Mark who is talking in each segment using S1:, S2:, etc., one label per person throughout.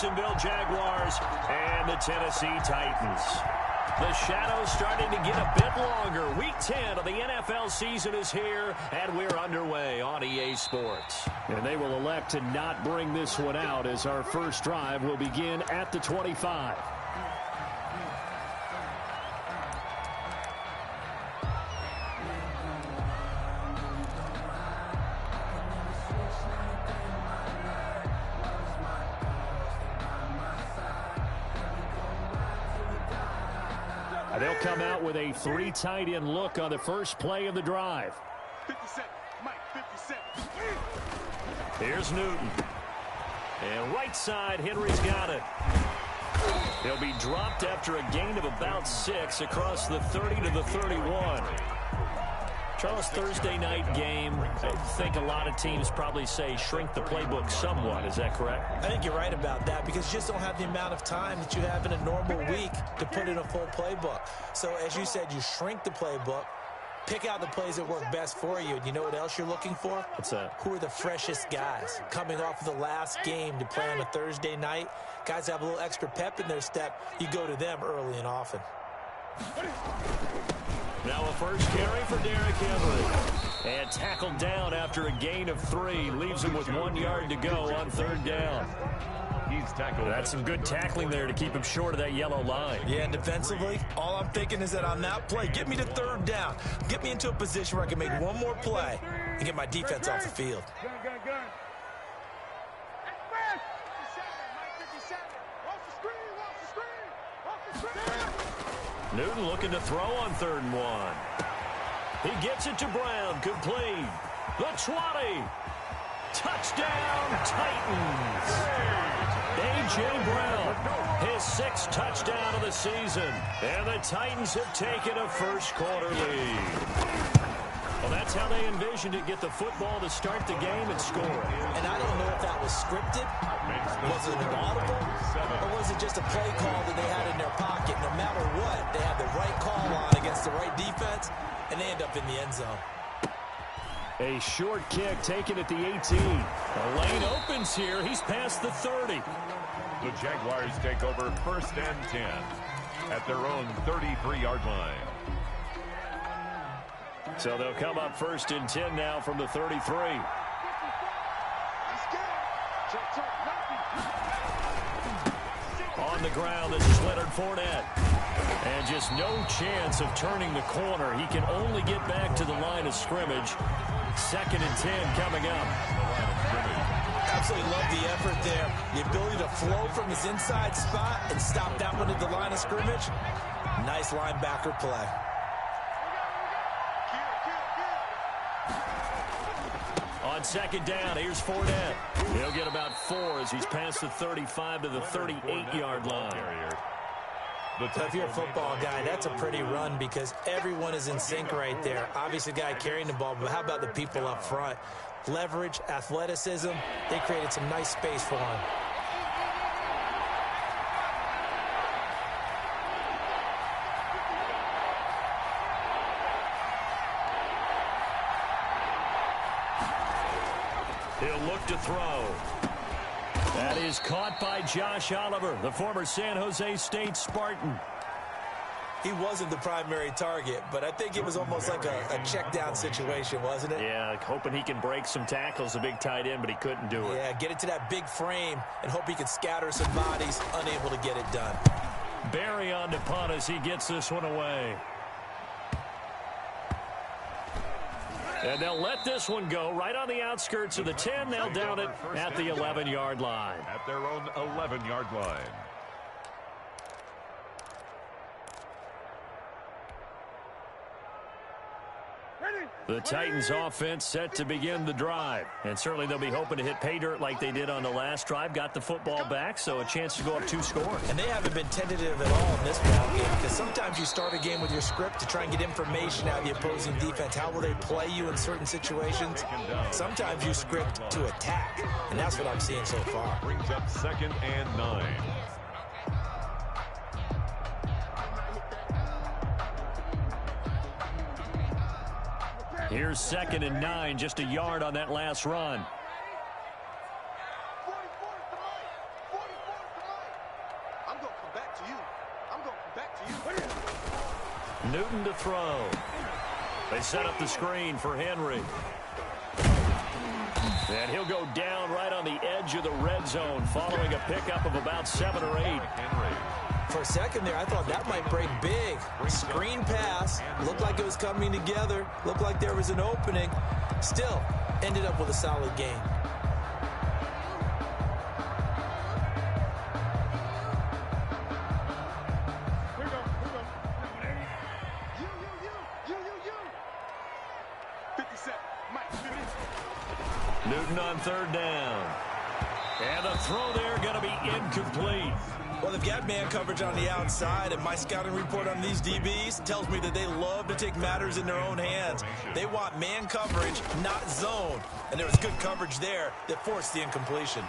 S1: Jacksonville Jaguars and the Tennessee Titans. The shadow's starting to get a bit longer. Week 10 of the NFL season is here, and we're underway on EA Sports. And they will elect to not bring this one out as our first drive will begin at the 25. They'll come out with a 3 tight end look on the first play of the drive.
S2: 57, Mike, 57.
S1: Here's Newton. And right side, Henry's got it. He'll be dropped after a gain of about 6 across the 30 to the 31. Charles, Thursday night game, I think a lot of teams probably say shrink the playbook somewhat. Is that correct?
S3: I think you're right about that because you just don't have the amount of time that you have in a normal week to put in a full playbook. So as you said, you shrink the playbook, pick out the plays that work best for you. And you know what else you're looking for?
S1: What's that?
S3: Who are the freshest guys coming off of the last game to play on a Thursday night? Guys have a little extra pep in their step. You go to them early and often.
S1: Now a first carry for Derrick Henry. And tackled down after a gain of 3. Leaves him with 1 yard to go on 3rd down.
S2: He's tackled.
S1: That's some good tackling there to keep him short of that yellow line.
S3: Yeah, and defensively, all I'm thinking is that on that play, get me to 3rd down. Get me into a position where I can make one more play and get my defense off the field.
S1: Newton looking to throw on 3rd and 1. He gets it to Brown. Complete. The 20. Touchdown, Titans. A.J. Brown, his 6th touchdown of the season. And the Titans have taken a first-quarter lead. Well, that's how they envisioned it, get the football to start the game and score it.
S3: And I don't know if that was scripted, was it an audible, or was it just a play call that they had in their pocket? No matter what, they had the right call on against the right defense, and they end up in the end zone.
S1: A short kick taken at the 18. The lane opens here. He's past the 30.
S2: The Jaguars take over 1st and 10 at their own 33-yard line.
S1: So they'll come up 1st and 10 now from the 33. On the ground, this is Leonard Fournette. And just no chance of turning the corner. He can only get back to the line of scrimmage. 2nd and 10 coming up.
S3: Absolutely love the effort there. The ability to flow from his inside spot and stop that one at the line of scrimmage. Nice linebacker play.
S1: On 2nd down, here's Fournette. He'll get about 4 as he's past the 35 to the 38-yard line.
S3: So if you're a football guy, that's a pretty run because everyone is in sync right there. Obviously, the guy carrying the ball, but how about the people up front? Leverage, athleticism, they created some nice space for him.
S1: He'll look to throw. That is caught by Josh Oliver, the former San Jose State Spartan.
S3: He wasn't the primary target, but I think it was almost like a check-down situation, wasn't it?
S1: Yeah, like hoping he can break some tackles, a big tight end, but he couldn't do it.
S3: Yeah, get it to that big frame and hope he can scatter some bodies, unable to get it done.
S1: Barry on to punt as he gets this one away. And they'll let this one go right on the outskirts of the 10. They'll down it at the 11-yard line.
S2: At their own 11-yard line.
S1: The Titans offense set to begin the drive. And certainly they'll be hoping to hit pay dirt like they did on the last drive. Got the football back, so a chance to go up 2 scores.
S3: And they haven't been tentative at all in this ball game because sometimes you start a game with your script to try and get information out of the opposing defense. How will they play you in certain situations? Sometimes you script to attack, and that's what I'm seeing so far.
S2: Brings up 2nd and 9.
S1: Here's 2nd and 9, just a yard on that last run.
S4: I'm going to come back to you. I'm going to come back to you.
S1: Newton to throw. They set up the screen for Henry. And he'll go down right on the edge of the red zone following a pickup of about 7 or 8.
S2: Henry.
S3: For a second there, I thought that might break big. Screen pass. Looked like it was coming together. Looked like there was an opening. Still, ended up with a solid game.
S1: Newton on third down. And the throw there going to be incomplete.
S3: Well, they've got man coverage on the outside, and my scouting report on these DBs tells me that they love to take matters in their own hands. They want man coverage, not zone. And there was good coverage there that forced the incompletion.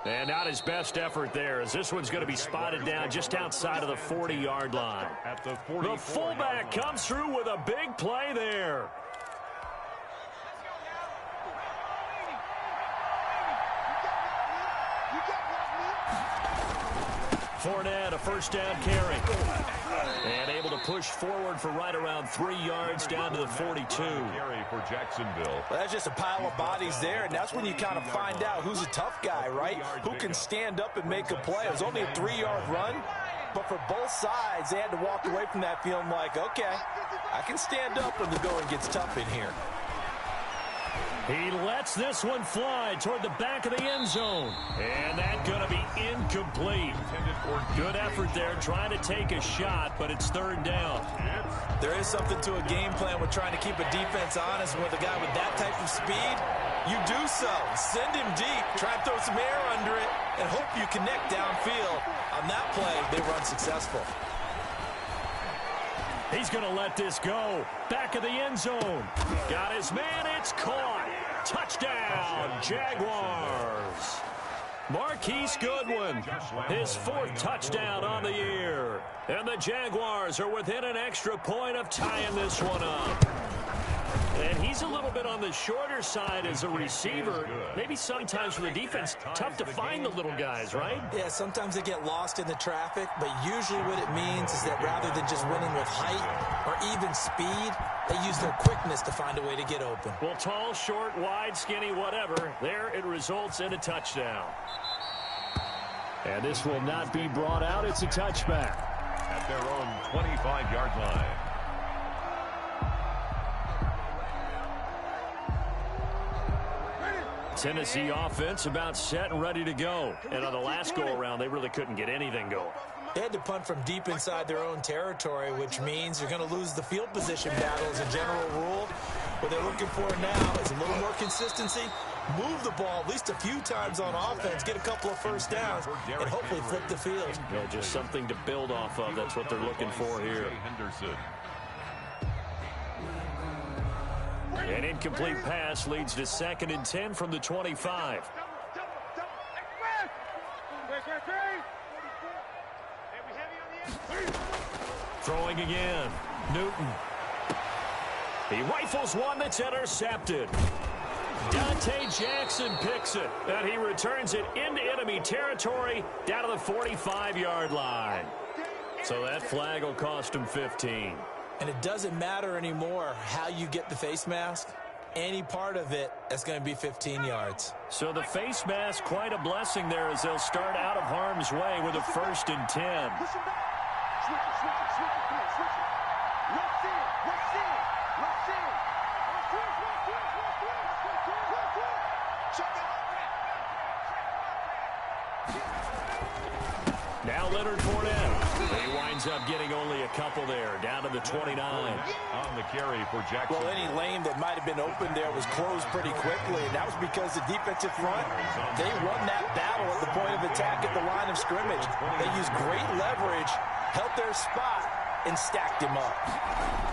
S1: And not his best effort there, as this one's going to be spotted down just outside of the 40-yard line.
S2: At the
S1: fullback comes through with a big play there. Fournette, a first down carry. And able to push forward for right around 3 yards down to the 42.
S2: Carry for Jacksonville.
S3: Well, that's just a pile of bodies there, and that's when you kind of find out who's a tough guy, right? Who can stand up and make a play. It was only a 3-yard run, but for both sides, they had to walk away from that feeling like, okay, I can stand up when the going gets tough in here.
S1: He lets this one fly toward the back of the end zone. And that's going to be incomplete. Good effort there trying to take a shot, but it's third down.
S3: There is something to a game plan with trying to keep a defense honest. And with a guy with that type of speed, you do so. Send him deep. Try and throw some air under it and hope you connect downfield. On that play, they run successful.
S1: He's going to let this go. Back of the end zone. Got his man. It's caught. Touchdown, Jaguars. Marquise Goodwin, his 4th touchdown on the year. And the Jaguars are within an extra point of tying this one up. And he's a little bit on the shorter side as a receiver. Maybe sometimes for the defense, tough to find the little guys, right?
S3: Yeah, sometimes they get lost in the traffic, but usually what it means is that rather than just winning with height or even speed, they use their quickness to find a way to get open.
S1: Well, tall, short, wide, skinny, whatever, there it results in a touchdown. And this will not be brought out. It's a touchback.
S2: At their own 25-yard line.
S1: Tennessee offense about set and ready to go. And on the last go-around, they really couldn't get anything going.
S3: They had to punt from deep inside their own territory, which means you're going to lose the field position battle as a general rule. What they're looking for now is a little more consistency, move the ball at least a few times on offense, get a couple of first downs, and hopefully flip the field.
S1: You know, just something to build off of. That's what they're looking for here. An incomplete pass leads to 2nd and 10 from the 25. Throwing again. Newton. He rifles one that's intercepted. Dante Jackson picks it, and he returns it into enemy territory down to the 45-yard line. So that flag will cost him 15.
S3: And it doesn't matter anymore how you get the face mask. Any part of it, that's going to be 15 yards.
S1: So the face mask, quite a blessing there as they'll start out of harm's way with a 1st and 10. Now Leonard Fournette. He winds up getting only a couple there, down to the 29.
S2: On the carry for Jackson.
S3: Well, any lane that might have been open there was closed pretty quickly, and that was because the defensive front, they won that battle at the point of attack at the line of scrimmage. They used great leverage, held their spot, and stacked him up.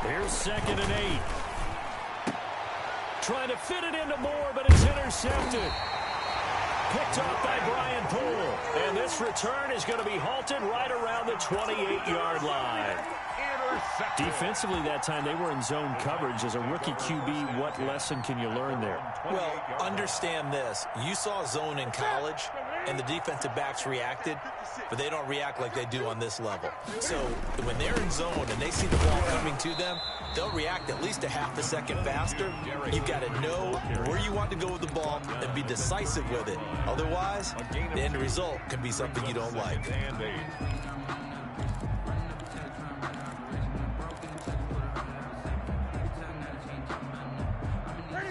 S1: Here's 2nd and 8. Trying to fit it into Moore, but it's intercepted. Picked off by Brian Poole. And this return is going to be halted right around the 28-yard line. Defensively that time, they were in zone coverage. As a rookie QB, what lesson can you learn there?
S3: Well, understand this. You saw zone in college. and the defensive backs reacted, but they don't react like they do on this level. So when they're in zone and they see the ball coming to them, they'll react at least a half a second faster. You've got to know where you want to go with the ball and be decisive with it. Otherwise, the end result can be something you don't like.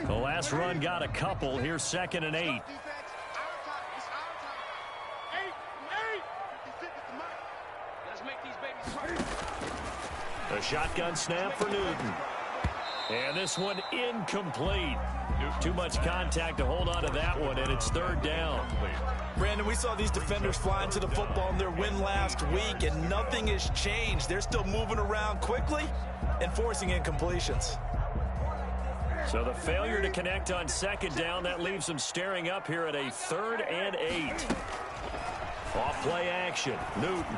S1: The last run got a couple. Here's 2nd and 8. A shotgun snap for Newton. And this one incomplete. Too much contact to hold on to that one, and it's 3rd down.
S3: Brandon, we saw these defenders fly into the football in their win last week, and nothing has changed. They're still moving around quickly and forcing incompletions.
S1: So the failure to connect on 2nd down, that leaves them staring up here at a 3rd and 8. Off play action, Newton.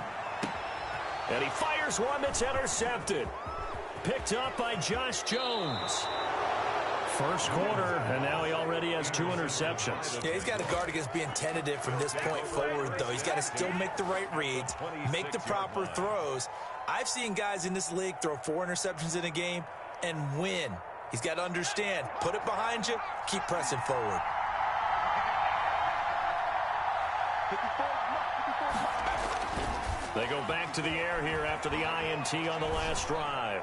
S1: And he fires one that's intercepted. Picked up by Josh Jones. First quarter, and now he already has 2 interceptions.
S3: Yeah, he's got to guard against being tentative from this point forward, though. He's got to still make the right reads, make the proper throws. I've seen guys in this league throw 4 interceptions in a game and win. He's got to understand, put it behind you, keep pressing forward.
S1: They go back to the air here after the INT on the last drive.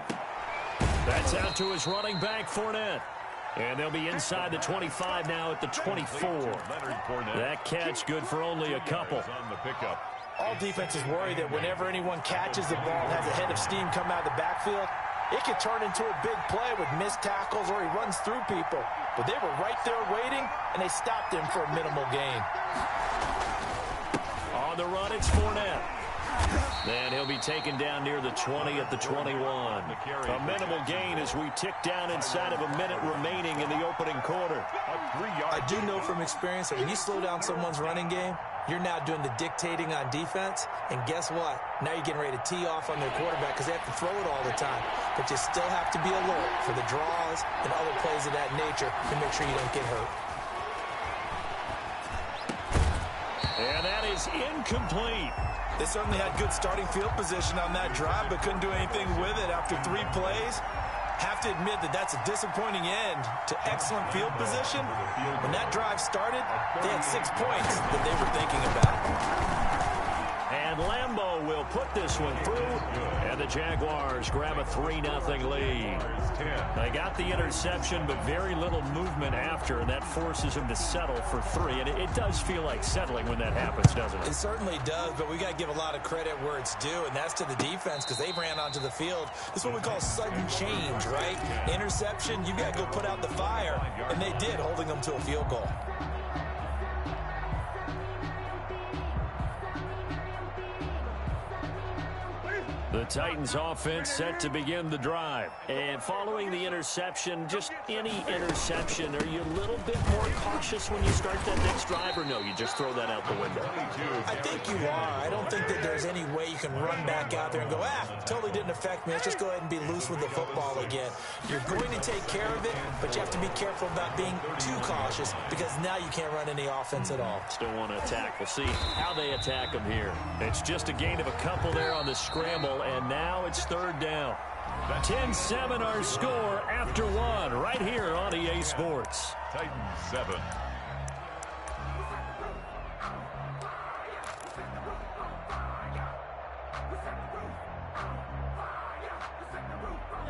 S1: That's out to his running back, Fournette. And they'll be inside the 25 now at the 24. That catch good for only a couple.
S3: All defenses worry that whenever anyone catches the ball and has a head of steam come out of the backfield, it could turn into a big play with missed tackles or he runs through people. But they were right there waiting, and they stopped him for a minimal gain.
S1: On the run, it's Fournette. Then he'll be taken down near the 20 at the 21. A minimal gain as we tick down inside of a minute remaining in the opening quarter.
S3: I do know from experience that when you slow down someone's running game, you're now doing the dictating on defense. And guess what? Now you're getting ready to tee off on their quarterback because they have to throw it all the time. But you still have to be alert for the draws and other plays of that nature to make sure you don't get hurt.
S1: And that is incomplete.
S3: They certainly had good starting field position on that drive, but couldn't do anything with it after 3 plays. Have to admit that that's a disappointing end to excellent field position. When that drive started, they had 6 points that they were thinking about.
S1: And Lambeau will put this one through, and the Jaguars grab a 3-0 lead. They got the interception, but very little movement after, and that forces them to settle for 3. And it does feel like settling when that happens, doesn't it?
S3: It certainly does, but we got to give a lot of credit where it's due, and that's to the defense because they ran onto the field. This is what we call sudden change, right? Interception, you got to go put out the fire, and they did, holding them to a field goal.
S1: The Titans offense set to begin the drive. And following the interception, just any interception, are you a little bit more cautious when you start that next drive, or no, you just throw that out the window?
S3: I think you are. I don't think that there's any way you can run back out there and go, totally didn't affect me. Let's just go ahead and be loose with the football again. You're going to take care of it, but you have to be careful about being too cautious because now you can't run any offense at all.
S1: Still want to attack. We'll see how they attack them here. It's just a gain of a couple there on the scramble. And now it's 3rd down. 10-7 our score after 1 right here on EA Sports.
S2: Titans 7.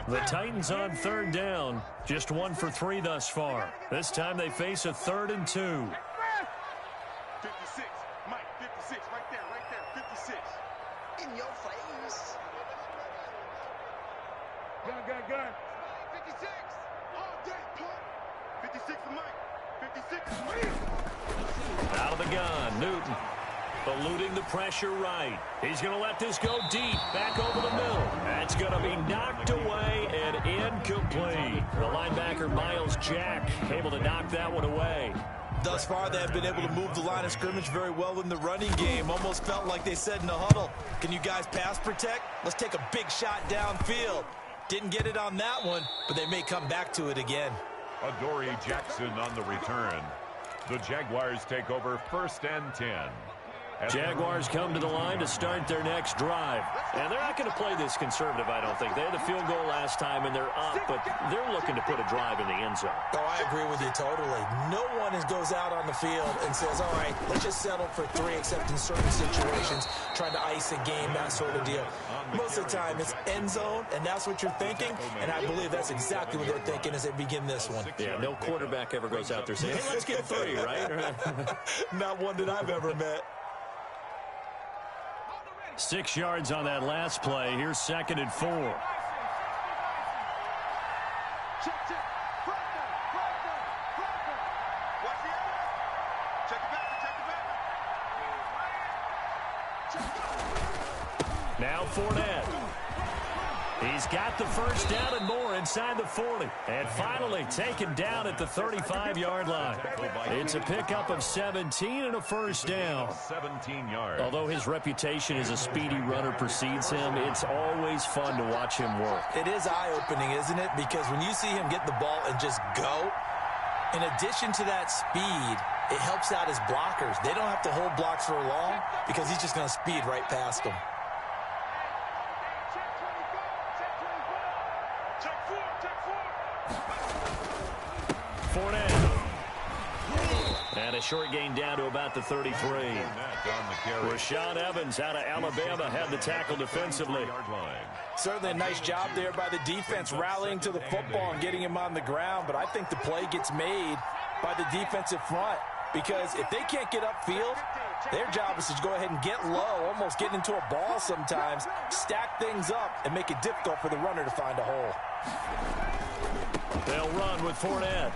S1: The Titans on 3rd down. Just 1 for 3 thus far. This time they face a 3rd and 2.
S4: 56. Mike, 56. Right there. 56. In your face. Gun. 56. All day, pump. 56 for Mike. 56 for Mike.
S1: Out of the gun, Newton. Eluding the pressure right. He's going to let this go deep. Back over the middle. That's going to be knocked away and incomplete. The linebacker, Miles Jack, able to knock that one away.
S3: Thus far, they have been able to move the line of scrimmage very well in the running game. Almost felt like they said in the huddle, can you guys pass protect? Let's take a big shot downfield. Didn't get it on that one, but they may come back to it again.
S2: Adoree Jackson on the return. The Jaguars take over 1st and 10.
S1: Jaguars come to the line to start their next drive. And they're not going to play this conservative, I don't think. They had the field goal last time, and they're up, but they're looking to put a drive in the end zone.
S3: Oh, I agree with you totally. No one goes out on the field and says, all right, let's just settle for 3, except in certain situations, trying to ice a game, that sort of deal. Most of the time, it's end zone, and that's what you're thinking, and I believe that's exactly what they're thinking as they begin this one.
S1: Yeah, no quarterback ever goes out there saying, hey, let's get 3, right?
S3: Not one that I've ever met.
S1: 6 yards on that last play. Here's 2nd and 4. Now Fournette. He's got the first down and more inside the 40. And finally taken down at the 35-yard line. It's a pickup of 17 and a first down.
S2: 17 yards.
S1: Although his reputation as a speedy runner precedes him, it's always fun to watch him work.
S3: It is eye-opening, isn't it? Because when you see him get the ball and just go, in addition to that speed, it helps out his blockers. They don't have to hold blocks for long because he's just going to speed right past them.
S1: Fournette. And a short gain down to about the 33. Rashaan Evans out of Alabama had the tackle defensively.
S3: Certainly a nice job there by the defense rallying to the football and getting him on the ground, but I think the play gets made by the defensive front because if they can't get upfield, their job is to go ahead and get low, almost get into a ball sometimes, stack things up, and make it difficult for the runner to find a hole.
S1: They'll run with Fournette.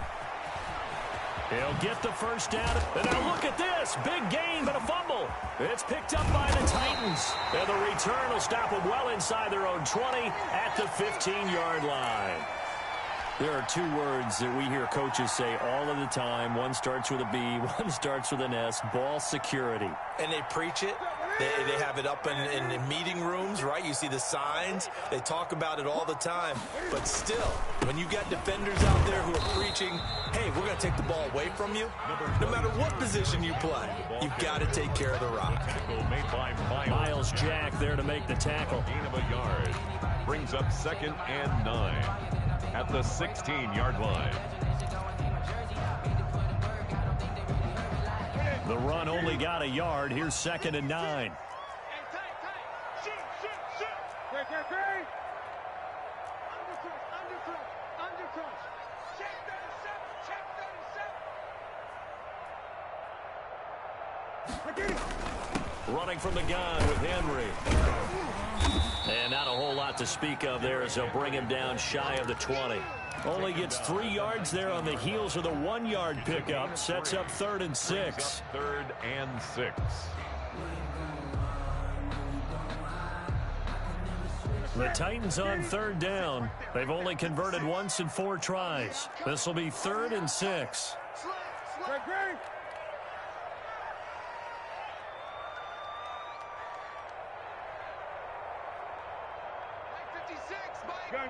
S1: He'll get the first down. And now look at this. Big gain, but a fumble. It's picked up by the Titans. And the return will stop them well inside their own 20 at the 15-yard line. There are 2 words that we hear coaches say all of the time. One starts with a B, one starts with an S, ball security.
S3: And they preach it. They have it up in meeting rooms, right? You see the signs. They talk about it all the time. But still, when you got defenders out there who are preaching, hey, we're going to take the ball away from you, no matter what position you play, you've got to take care of the rock.
S1: Miles Jack there to make the tackle.
S2: Gain of a yard. Brings up 2nd and 9 at the 16-yard line.
S1: The run only got a yard. Here's 2nd and 9. Running from the gun with Henry. And not a whole lot to speak of there as they'll bring him down shy of the 20. Only gets 3 yards there on the heels of the 1-yard pickup. Sets up 3rd and 6.
S2: 3rd and 6.
S1: The Titans on 3rd down. They've only converted once in 4 tries. This will be 3rd and 6.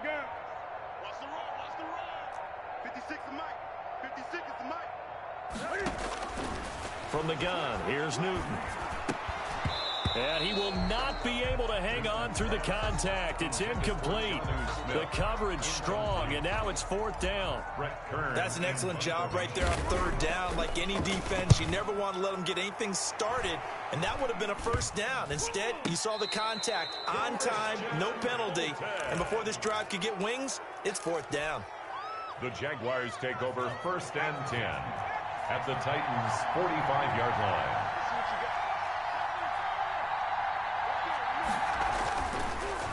S4: Gun. Watch the run. 56 is Mike. 56 is Mike.
S1: From the gun, here's Newton. And he will not be able to hang on through the contact. It's incomplete. The coverage strong, and now it's 4th down.
S3: That's an excellent job right there on 3rd down. Like any defense, you never want to let them get anything started, and that would have been a 1st down. Instead, you saw the contact on time, no penalty, and before this drive could get wings, it's 4th down.
S2: The Jaguars take over 1st and 10 at the Titans' 45-yard line.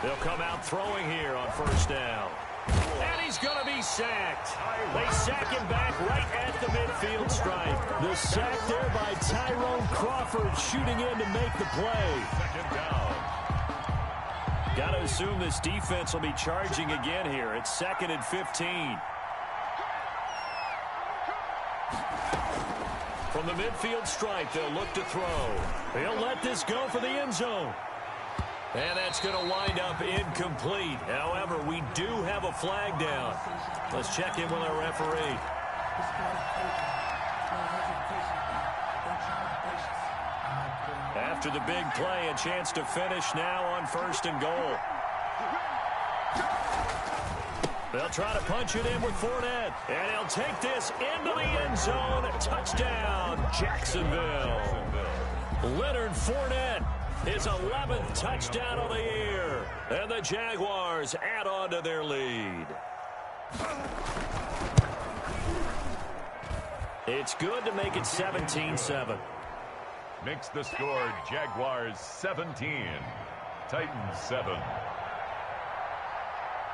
S1: They'll come out throwing here on 1st down. And he's going to be sacked. They sack him back right at the midfield stripe. The sack there by Tyrone Crawford shooting in to make the play.
S2: 2nd down.
S1: Got to assume this defense will be charging again here. It's 2nd and 15. From the midfield stripe, they'll look to throw. They'll let this go for the end zone. And that's going to wind up incomplete. However, we do have a flag down. Let's check in with our referee. After the big play, a chance to finish now on 1st and goal. They'll try to punch it in with Fournette. And he'll take this into the end zone. Touchdown, Jacksonville. Leonard Fournette, his 11th touchdown of the year. And the Jaguars add on to their lead. It's good to make it 17-7.
S2: Makes the score Jaguars 17, Titans 7.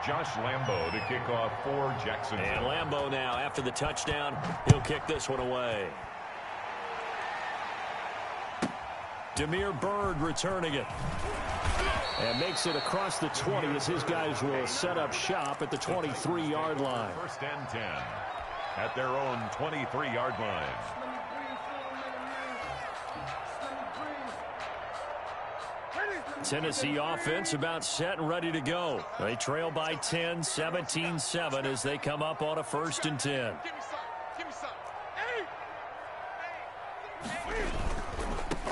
S2: Josh Lambo to kick off for Jacksonville.
S1: And Lambo now, after the touchdown, he'll kick this one away. Demir Bird returning it. And makes it across the 20 as his guys will set up shop at the 23-yard line.
S2: 1st and 10 at their own 23-yard line.
S1: Tennessee offense about set and ready to go. They trail by 10, 17-7 as they come up on a 1st and 10.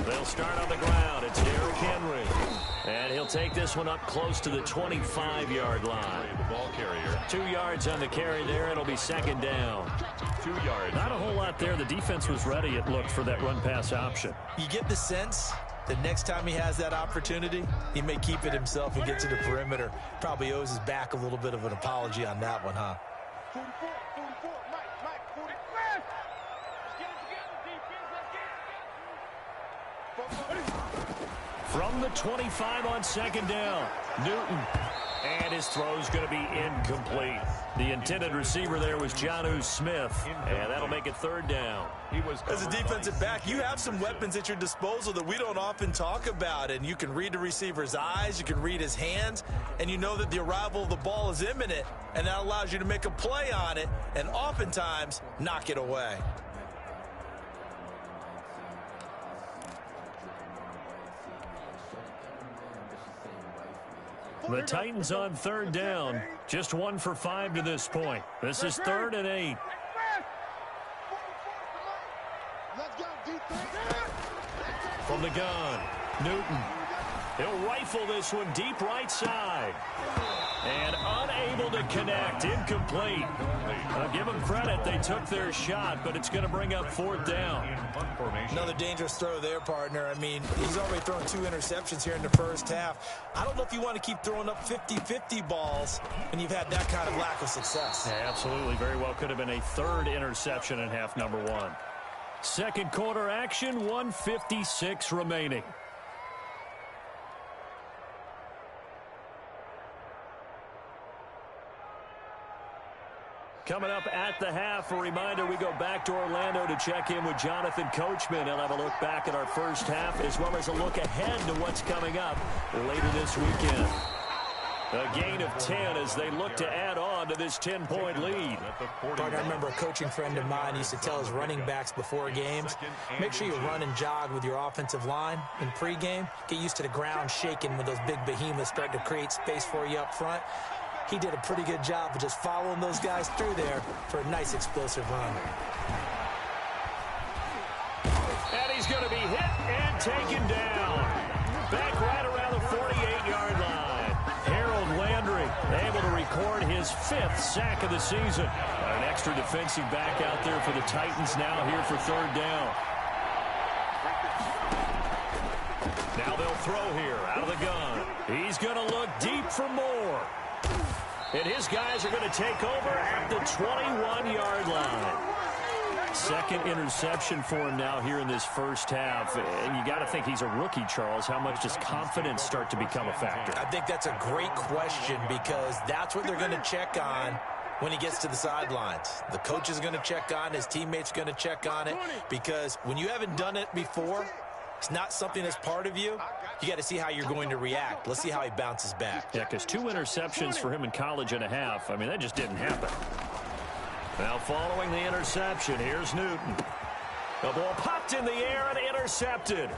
S1: They'll start on the ground. It's Derrick Henry. And he'll take this one up close to the 25-yard line.
S2: The ball carrier.
S1: 2 yards on the carry there. It'll be 2nd down.
S2: 2 yards.
S1: Not a whole lot there. The defense was ready, it looked, for that run-pass option.
S3: You get the sense the next time he has that opportunity, he may keep it himself and get to the perimeter. Probably owes his back a little bit of an apology on that one, huh?
S4: 44, Mike, 44.
S1: From the 25 on 2nd down, Newton. And his throw's going to be incomplete. The intended receiver there was Jonnu Smith. And that'll make it 3rd down.
S3: As a defensive back, you have some weapons at your disposal that we don't often talk about. And you can read the receiver's eyes, you can read his hands, and you know that the arrival of the ball is imminent. And that allows you to make a play on it and oftentimes knock it away.
S1: The Titans on 3rd down. Just 1 for 5 to this point. This is 3rd and 8. From the gun, Newton. He'll rifle this one deep right side. And unable to connect. Incomplete. I'll give them credit. They took their shot, but it's going to bring up 4th down.
S3: Another dangerous throw there, partner. I mean, he's already thrown 2 interceptions here in the 1st half. I don't know if you want to keep throwing up 50-50 balls when you've had that kind of lack of success.
S1: Yeah, absolutely. Very well could have been a 3rd interception in half number 1. 2nd quarter action, 1:56 remaining. Coming up at the half, a reminder, we go back to Orlando to check in with Jonathan Coachman. And have a look back at our 1st half as well as a look ahead to what's coming up later this weekend. A gain of 10 as they look to add on to this 10-point lead.
S3: Bart, I remember a coaching friend of mine used to tell his running backs before games, make sure you run and jog with your offensive line in pregame. Get used to the ground shaking when those big behemoths start to create space for you up front. He did a pretty good job of just following those guys through there for a nice explosive run.
S1: And he's going to be hit and taken down. Back right around the 48-yard line. Harold Landry able to record his 5th sack of the season. An extra defensive back out there for the Titans now here for 3rd down. Now they'll throw here out of the gun. He's going to look deep for more. And his guys are going to take over at the 21-yard line. 2nd interception for him now here in this 1st half. And you got to think he's a rookie, Charles. How much does confidence start to become a factor?
S3: I think that's a great question because that's what they're going to check on when he gets to the sidelines. The coach is going to check on, his teammates are going to check on it, because when you haven't done it before, it's not something that's part of you. You got to see how you're going to react. Let's see how he bounces back.
S1: Yeah, because 2 interceptions for him in college and a half. I mean, that just didn't happen. Now following the interception, here's Newton. The ball popped in the air and intercepted.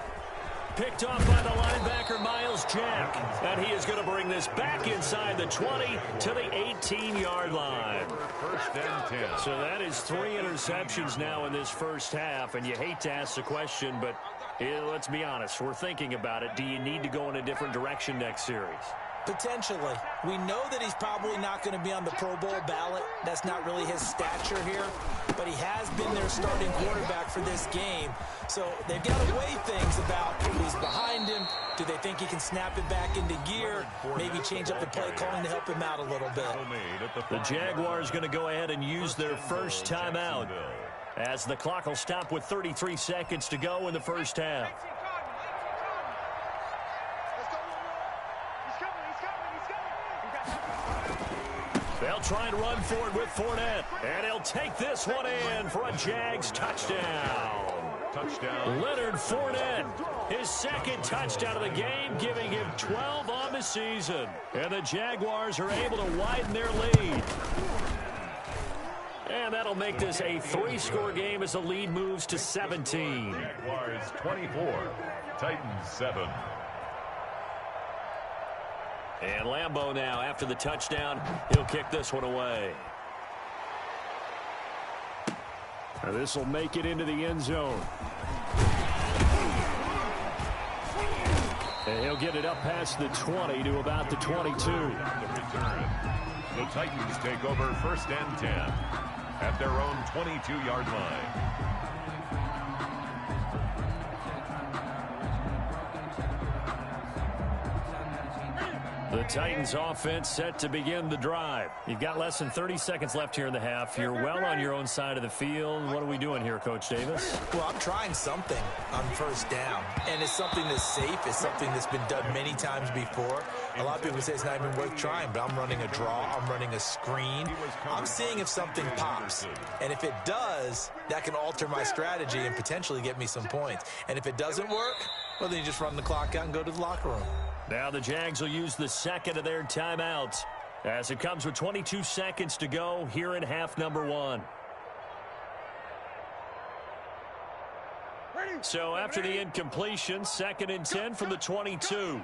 S1: Picked off by the linebacker, Miles Jack. And he is going to bring this back inside the 20 to the 18-yard line.
S2: 1st and 10.
S1: So that is 3 interceptions now in this 1st half. And you hate to ask the question, but Let's be honest. We're thinking about it. Do you need to go in a different direction next series?
S3: Potentially. We know that he's probably not going to be on the Pro Bowl ballot. That's not really his stature here. But he has been their starting quarterback for this game. So they've got to weigh things about who's behind him. Do they think he can snap it back into gear? Maybe change up the play calling to help him out a little bit.
S1: The Jaguars going to go ahead and use their first timeout, as the clock will stop with 33 seconds to go in the first half. They'll try and run forward with Fournette, and he'll take this one in for a Jags touchdown. Leonard Fournette, his second touchdown of the game, giving him 12 on the season. And the Jaguars are able to widen their lead. And that'll make this a 3-score game as the lead moves to 17.
S2: Jaguars 24, Titans 7.
S1: And Lambeau now, after the touchdown, he'll kick this one away. Now this will make it into the end zone. And he'll get it up past the 20 to about the 22.
S2: The Titans take over first and 10 at their own 22-yard line.
S1: The Titans offense set to begin the drive. You've got less than 30 seconds left here in the half. You're well on your own side of the field. What are we doing here, Coach Davis?
S3: Well, I'm trying something on first down, and it's something that's safe. It's something that's been done many times before. A lot of people say it's not even worth trying, but I'm running a draw. I'm running a screen. I'm seeing if something pops, and if it does, that can alter my strategy and potentially get me some points. And if it doesn't work, well, then you just run the clock out and go to the locker room.
S1: Now the Jags will use the second of their timeouts as it comes with 22 seconds to go here in half number 1. So after the incompletion, 2nd and 10 from the 22.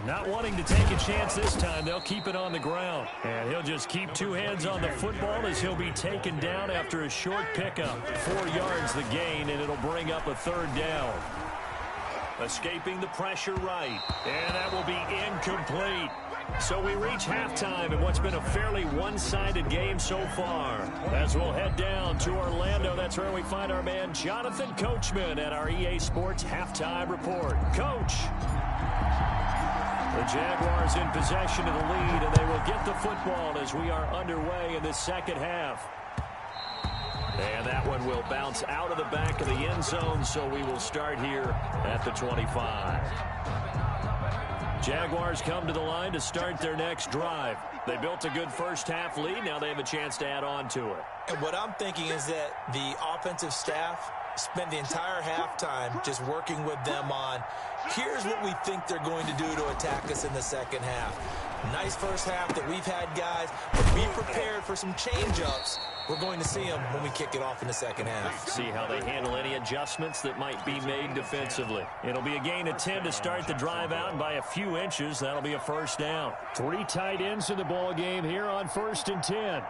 S1: Not wanting to take a chance this time, they'll keep it on the ground. And he'll just keep 2 hands on the football as he'll be taken down after a short pickup. 4 yards the gain, and it'll bring up a 3rd down. Escaping the pressure right, and that will be incomplete. So we reach halftime in what's been a fairly one-sided game so far. As we'll head down to Orlando, that's where we find our man Jonathan Coachman at our EA Sports Halftime Report. Coach. The Jaguars in possession of the lead, and they will get the football as we are underway in the second half. And that one will bounce out of the back of the end zone, so we will start here at the 25. Jaguars come to the line to start their next drive. They built a good first half lead. Now they have a chance to add on to it.
S3: And what I'm thinking is that the offensive staff spend the entire halftime just working with them on, here's what we think they're going to do to attack us in the second half. Nice first half that we've had, guys, but be prepared for some change-ups. We're going to see them when we kick it off in the second half.
S1: See how they handle any adjustments that might be made defensively. It'll be a gain of 10 to start the drive out, and by a few inches, that'll be a first down. 3 tight ends in the ball game here on 1st and 10.
S4: 6-man.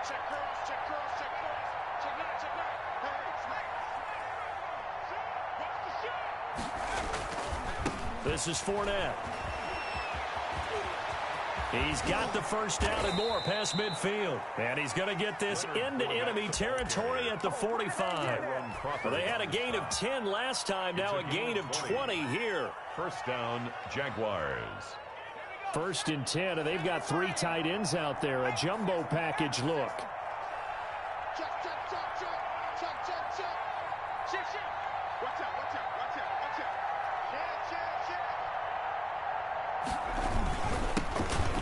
S4: Check cross, check cross, check cross. Check right, check right. Hey, watch the shot.
S1: This is Fournette. He's got the first down and more past midfield. And he's going to get this into enemy territory at the 45. Well, they had a gain of 10 last time, now a gain of 20 here.
S2: First down, Jaguars.
S1: 1st and 10, and they've got 3 tight ends out there. A jumbo package look.
S4: Check, check, check, check. Check, check, check. Check, check. Watch out, watch out, watch out, watch out. Check, check, check.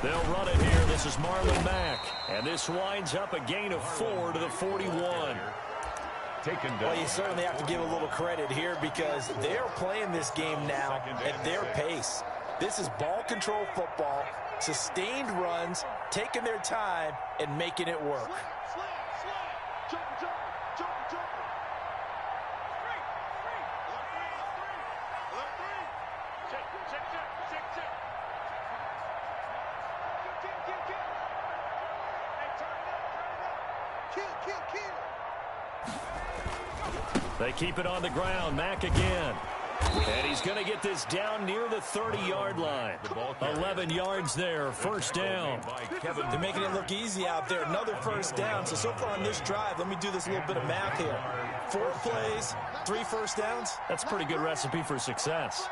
S1: They'll run it here. This is Marlon Mack. And this winds up a gain of 4 to the 41.
S2: Taken down.
S3: Well, you certainly have to give a little credit here because they're playing this game now at their pace. This is ball control football, sustained runs, taking their time, and making it work.
S4: Slide, slide. Jumper, jumper, jumper, jumper. Left three. Check, check, check, check, check. Kill, kill, kill. Hey, turn it up, turn it up. Kill, kill, kill.
S1: They keep it on the ground. Mack again. And he's going to get this down near the 30-yard line. 11 yards there, first down.
S3: They're making it look easy out there. Another first down. So far on this drive, let me do this little bit of math here. 4 plays, 3 first downs.
S1: That's a pretty good recipe for success.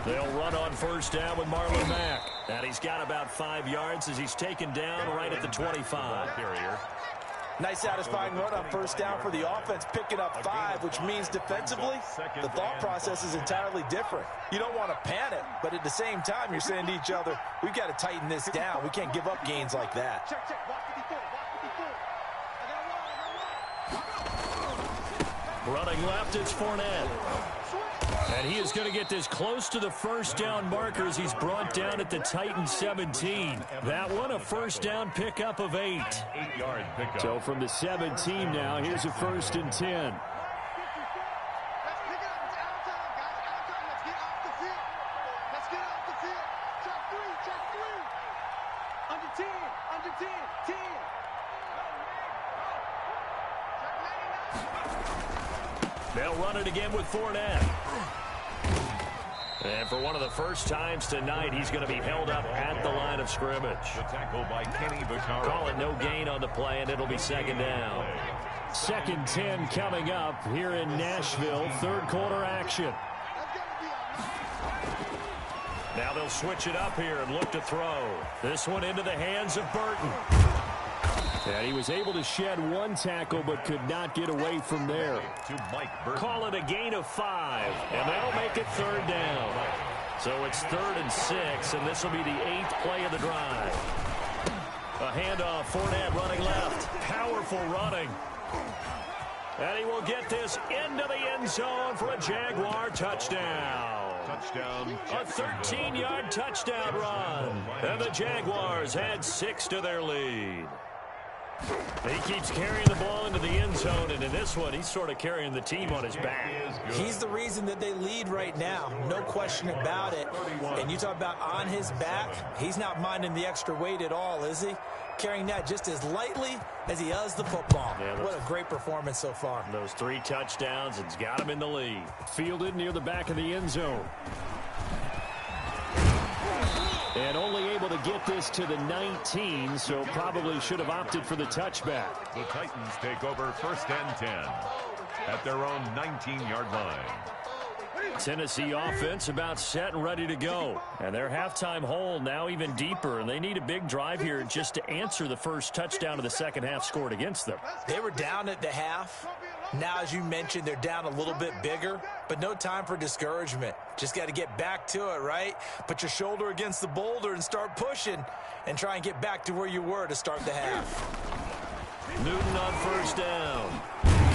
S1: They'll run on first down with Marlon Mack. And he's got about 5 yards as he's taken down right at the 25.
S3: Nice satisfying run on first down for the offense, picking up 5, which means defensively, the thought process is entirely different. You don't want to panic, but at the same time, you're saying to each other, we've got to tighten this down. We can't give up gains like that.
S1: Running left, it's Fournette. And he is going to get this close to the first down markers. He's brought down at the Titans 17. That one, a first down pickup of 8.
S2: 8-yard pickup.
S1: So from the 17 now, here's a 1st and 10. They'll run it again with Fournette. And for one of the first times tonight, he's going to be held up at the line of scrimmage.
S2: The tackle by Kenny Vaccaro.
S1: Call it no gain on the play, and it'll be second down. 2nd and 10 coming up here in Nashville. 3rd quarter action. Now they'll switch it up here and look to throw. This one into the hands of Burton. And he was able to shed 1 tackle but could not get away from there. Call it a gain of 5, and that'll make it 3rd down. So it's 3rd and 6, and this will be the 8th play of the drive. A handoff, Fournette running left. Powerful running. And he will get this into the end zone for a Jaguar touchdown.
S2: Touchdown.
S1: A 13-yard touchdown run. And the Jaguars add 6 to their lead. He keeps carrying the ball into the end zone, and in this one, he's sort of carrying the team on his back.
S3: He's the reason that they lead right now, no question about it. And you talk about on his back, he's not minding the extra weight at all, is he? Carrying that just as lightly as he does the football. Yeah, what a great performance so far.
S1: Those 3 touchdowns, it's got him in the lead. Fielded near the back of the end zone. And only able to get this to the 19, so probably should have opted for the touchback.
S2: The Titans take over 1st and 10 at their own 19-yard line.
S1: Tennessee offense about set and ready to go. And their halftime hole now even deeper, and they need a big drive here just to answer the first touchdown of the second half scored against them.
S3: They were down at the half. Now, as you mentioned, they're down a little bit bigger, but no time for discouragement. Just got to get back to it, right? Put your shoulder against the boulder and start pushing and try and get back to where you were to start the half.
S1: Newton on first down.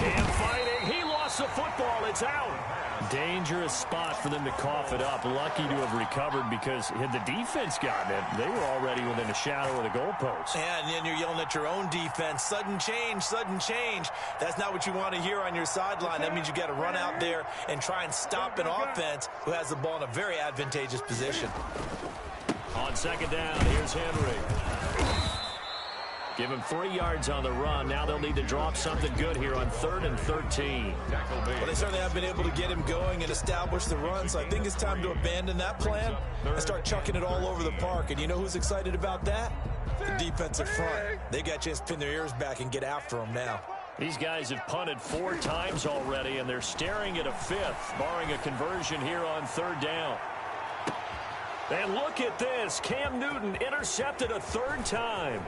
S1: Cam fighting. He lost the football. It's out. Dangerous spot for them to cough it up. Lucky to have recovered because had the defense gotten it, they were already within a shadow of the goalpost.
S3: And then you're yelling at your own defense. Sudden change, sudden change. That's not what you want to hear on your sideline. That means you got to run out there and try and stop an offense who has the ball in a very advantageous position.
S1: On second down, here's Henry. Give him 3 yards on the run. Now they'll need to draw up something good here on 3rd and 13.
S3: Well, they certainly have been able to get him going and establish the run, so I think it's time to abandon that plan and start chucking it all over the park. And you know who's excited about that? The defensive front. They got a chance to pin their ears back and get after him now.
S1: These guys have punted 4 times already, and they're staring at a 5th, barring a conversion here on 3rd down. And look at this. Cam Newton intercepted a 3rd time.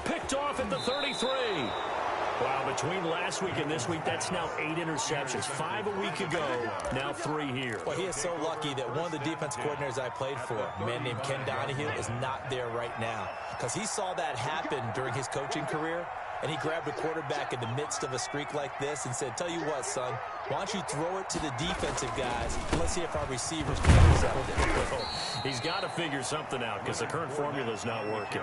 S1: Picked off at the 33. Wow, between last week and this week, that's now 8 interceptions. 5 a week ago, now 3 here.
S3: Well, he is so lucky that one of the defense coordinators I played for, a man named Ken Donahue, is not there right now. Because he saw that happen during his coaching career, and he grabbed a quarterback in the midst of a streak like this and said, tell you what, son, why don't you throw it to the defensive guys, and let's see if our receivers can do something.
S1: He's got to figure something out because the current formula is not working.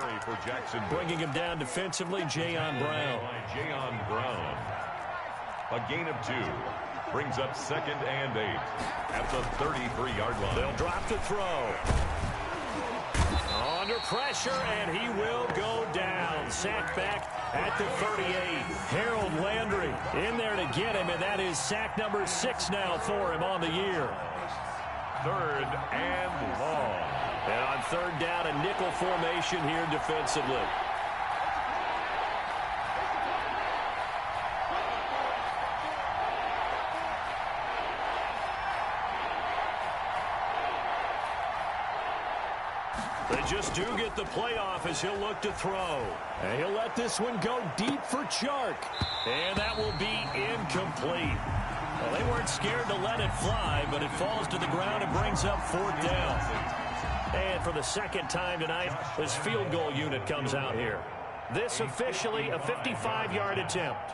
S1: Bringing him down defensively, Jayon Brown.
S2: Jayon Brown. A gain of 2. Brings up 2nd and 8 at the 33-yard line.
S1: They'll drop to throw. Under pressure, and he will go down. Sacked back at the 38. Harold Landry in there to get him, and that is sack number 6 now for him on the year.
S2: 3rd and long.
S1: And on 3rd down, a nickel formation here defensively. They just do get the playoff as he'll look to throw. And he'll let this one go deep for Chark. And that will be incomplete. Well, they weren't scared to let it fly, but it falls to the ground and brings up 4th down. And for the 2nd time tonight, this field goal unit comes out here. This officially a 55-yard attempt.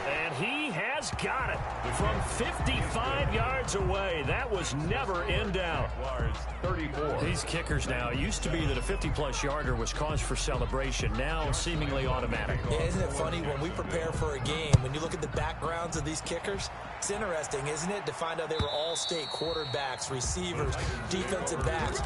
S1: And he has got it from 55 yards away. That was never in doubt.
S2: 34.
S1: These kickers now, it used to be that a 50-plus yarder was cause for celebration. Now seemingly automatic.
S3: Yeah, isn't it funny when we prepare for a game, when you look at the backgrounds of these kickers, it's interesting, isn't it, to find out they were all-state quarterbacks, receivers, defensive backs,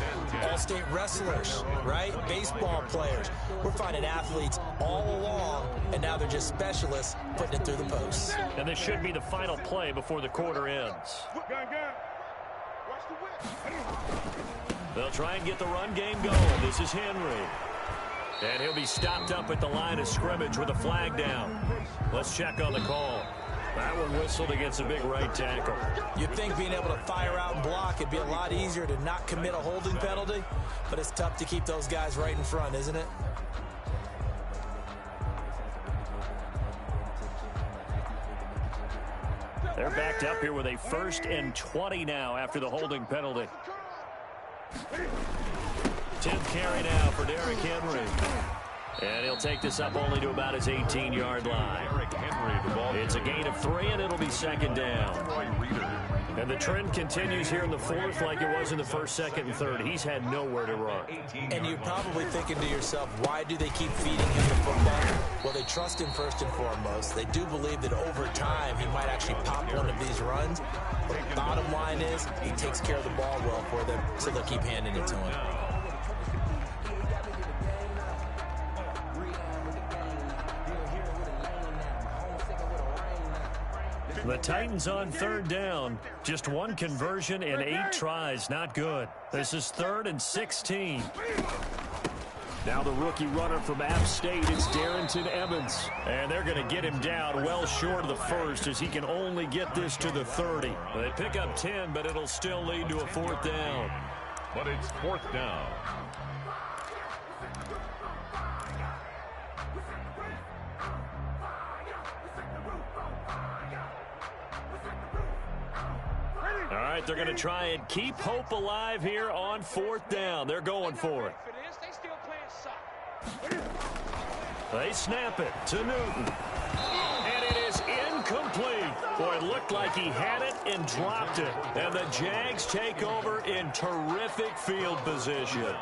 S3: all-state wrestlers, right? Baseball players. We're finding athletes all along, and now they're just specialists putting it through the posts.
S1: And this should be the final play before the quarter ends. They'll try and get the run game going. This is Henry. And he'll be stopped up at the line of scrimmage with a flag down. Let's check on the call. That one whistled against a big right tackle.
S3: You'd think being able to fire out and block, it'd be a lot easier to not commit a holding penalty, but it's tough to keep those guys right in front, isn't it?
S1: They're backed up here with a 1st and 20 now after the holding penalty. 10th carry now for Derrick Henry. And he'll take this up only to about his 18-yard line. It's a gain of 3, and it'll be 2nd down. And the trend continues here in the 4th like it was in the 1st, 2nd, and 3rd. He's had nowhere to run.
S3: And you're probably thinking to yourself, why do they keep feeding him the football? Well, they trust him first and foremost. They do believe that over time he might actually pop one of these runs. But the bottom line is he takes care of the ball well for them, so they'll keep handing it to him.
S1: The Titans on 3rd down. Just 1 conversion and 8 tries. Not good. This is 3rd and 16. Now the rookie runner from App State, it's Darrington Evans. And they're going to get him down well short of the 1st as he can only get this to the 30. They pick up 10, but it'll still lead to a 4th down.
S2: But it's 4th down.
S1: All right, they're going to try and keep hope alive here on 4th down. They're going for it. They snap it to Newton. And it is incomplete. Boy, it looked like he had it and dropped it. And the Jags take over in terrific field position.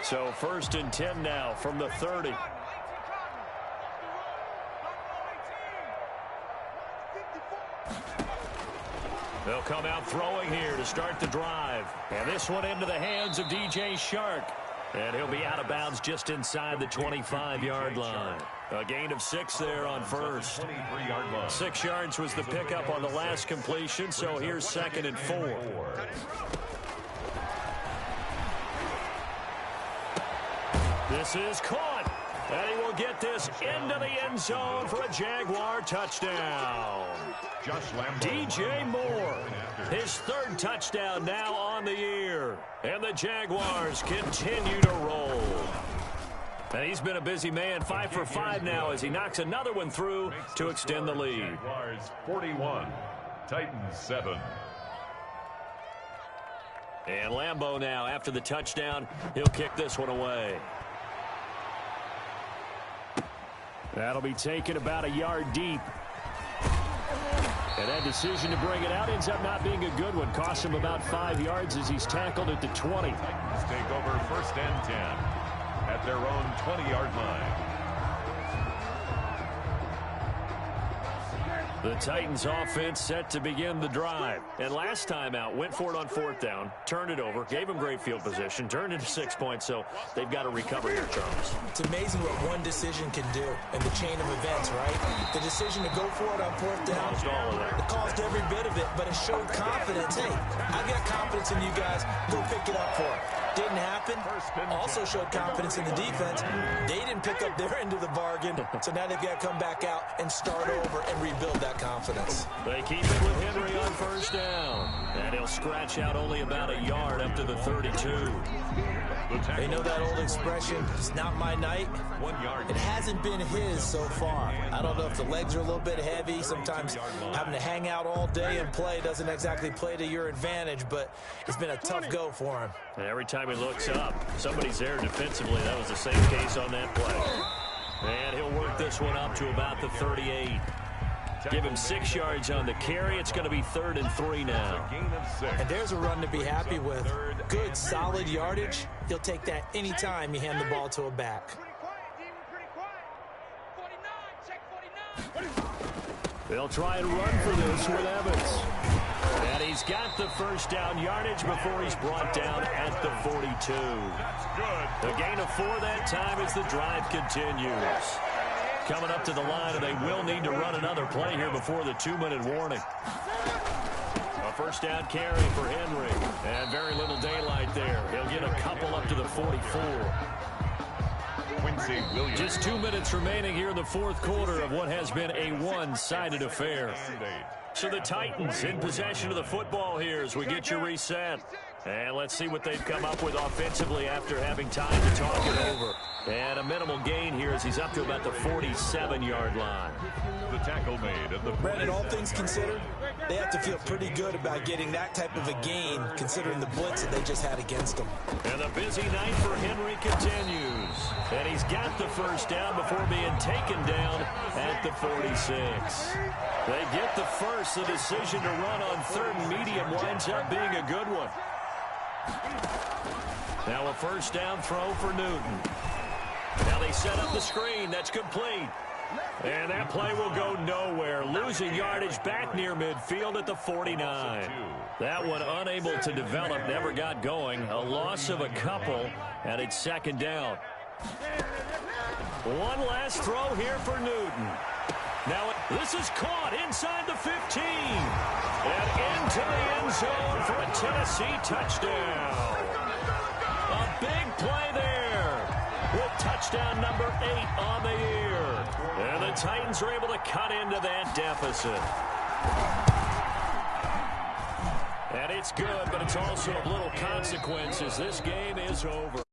S1: So 1st and 10 now from the 30. They'll come out throwing here to start the drive. And this one into the hands of DJ Chark. And he'll be out of bounds just inside the 25-yard line. A gain of 6 there on 1st. 6 yards was the pickup on the last completion, so here's 2nd and 4. This is caught. And he will get this into the end zone for a Jaguar touchdown. DJ Moore, his 3rd touchdown now on the year. And the Jaguars continue to roll. And he's been a busy man, 5 for 5 now as he knocks another one through to extend the lead.
S2: Jaguars 41, Titans 7.
S1: And Lambeau now, after the touchdown, he'll kick this one away. That'll be taken about a yard deep. And that decision to bring it out ends up not being a good one. Costs him about 5 yards as he's tackled at the 20.
S2: Titans take over 1st and 10 at their own 20-yard line.
S1: The Titans offense set to begin the drive. And last time out, went for it on 4th down, turned it over, gave them great field position, turned into 6 points, so they've got to recover here, Charles.
S3: It's amazing what one decision can do in the chain of events, right? The decision to go for it on 4th down.
S1: Caused all of that.
S3: It caused every bit of it, but it showed confidence. Hey, I got confidence in you guys. Go pick it up for it. Didn't happen. Also showed confidence in the defense. They didn't pick up their end of the bargain, so now they've got to come back out and start over and rebuild that confidence.
S1: They keep it with Henry on 1st down. And he'll scratch out only about a yard up to the 32.
S3: They know that old expression, it's not my night.
S2: 1 yard.
S3: It hasn't been his so far. I don't know if the legs are a little bit heavy. Sometimes having to hang out all day and play doesn't exactly play to your advantage, but it's been a tough go for him.
S1: And every time he looks up, somebody's there defensively. That was the same case on that play. And he'll work this one up to about the 38. Give him 6 yards on the carry. It's going to be 3rd and 3 now.
S3: And there's a run to be happy with. Good, solid yardage. He'll take that anytime you hand the ball to a back.
S1: They'll try and run for this with Evans. And he's got the 1st down yardage before he's brought down at the 42. The gain of 4 that time as the drive continues. Coming up to the line, and they will need to run another play here before the 2-minute warning. A 1st down carry for Henry, and very little daylight there. He'll get a couple up to the 44.
S2: Quincy Williams.
S1: Just 2 minutes remaining here in the 4th quarter of what has been a one-sided affair. So the Titans in possession of the football here as we get you reset. And let's see what they've come up with offensively after having time to talk it over. And a minimal gain here as he's up to about the 47-yard line.
S2: The tackle made at the
S3: Brandon, all things considered, they have to feel pretty good about getting that type of a gain considering the blitz that they just had against them.
S1: And the busy night for Henry continues. And he's got the 1st down before being taken down at the 46. They get the first. The decision to run on 3rd and medium winds up being a good one. Now a 1st down throw for Newton. Now they set up the screen. That's complete. And that play will go nowhere. Losing yardage back near midfield at the 49. That one unable to develop, never got going. A loss of a couple, and it's 2nd down. One last throw here for Newton. Now this is caught inside the 15. And into the end zone for a Tennessee touchdown. A big play there with touchdown number 8 on the year. And the Titans are able to cut into that deficit. And it's good, but it's also of little consequences. This game is over.